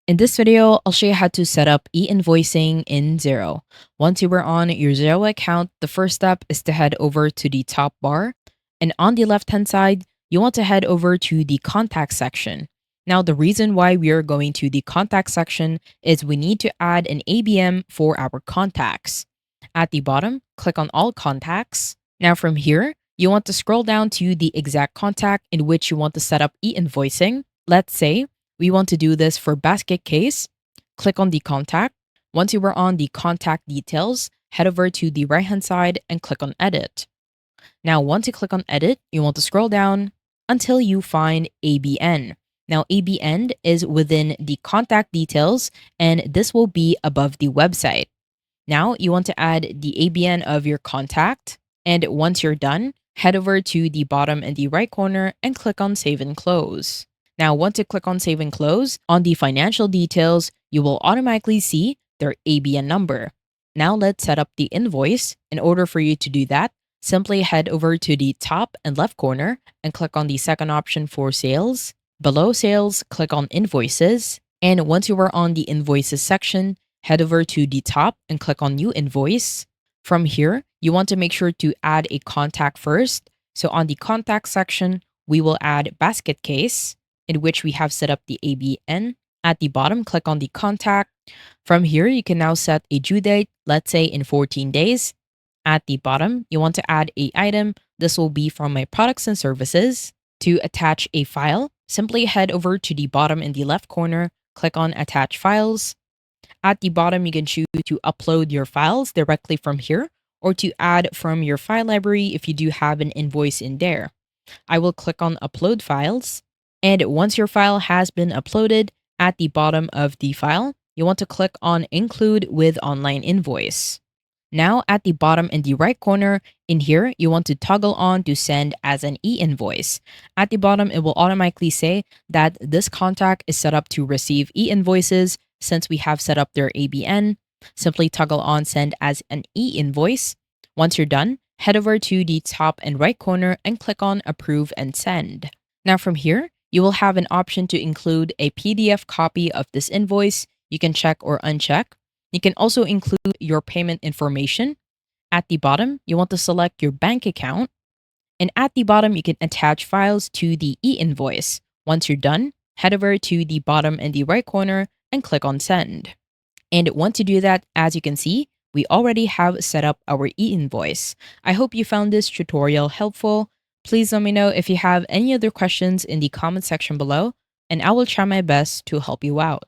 In this video, I'll show you how to set up e-invoicing in Xero. Once you are on your Xero account, the first step is to head over to the top bar. And on the left-hand side, you want to head over to the contact section. Now, the reason why we are going to the contact section is we need to add an ABM for our contacts. At the bottom, click on all contacts. Now from here, you want to scroll down to the exact contact in which you want to set up e-invoicing. Let's say we want to do this for basket case. Click on the contact. Once you are on the contact details, head over to the right hand side and click on edit. Now, once you click on edit, you want to scroll down until you find ABN. Now, ABN is within the contact details, and this will be above the website. Now, you want to add the ABN of your contact, and once you're done, head over to the bottom in the right corner and click on Save and Close. Now, once you click on Save and Close, on the financial details, you will automatically see their ABN number. Now, let's set up the invoice. In order for you to do that, simply head over to the top and left corner and click on the second option for sales. Below sales, click on invoices. And once you are on the invoices section, head over to the top and click on new invoice. From here, you want to make sure to add a contact first. So on the contact section, we will add basket case, in which we have set up the ABN. At the bottom, click on the contact. From here, you can now set a due date, let's say in 14 days. At the bottom, you want to add a item. This will be from my products and services. To attach a file, simply head over to the bottom in the left corner, click on attach files. At the bottom, you can choose to upload your files directly from here or to add from your file library if you do have an invoice in there. I will click on upload files. And once your file has been uploaded, at the bottom of the file, you want to click on include with online invoice. Now at the bottom in the right corner, in here, you want to toggle on to send as an e-invoice. At the bottom, it will automatically say that this contact is set up to receive e-invoices since we have set up their ABN. Simply toggle on send as an e-invoice. Once you're done, head over to the top and right corner and click on approve and send. Now from here, you will have an option to include a PDF copy of this invoice. You can check or uncheck. You can also include your payment information. At the bottom, you want to select your bank account. And at the bottom, you can attach files to the e-invoice. Once you're done, head over to the bottom in the right corner and click on send. And once you do that, as you can see, we already have set up our e-invoice. I hope you found this tutorial helpful. Please let me know if you have any other questions in the comment section below, and I will try my best to help you out.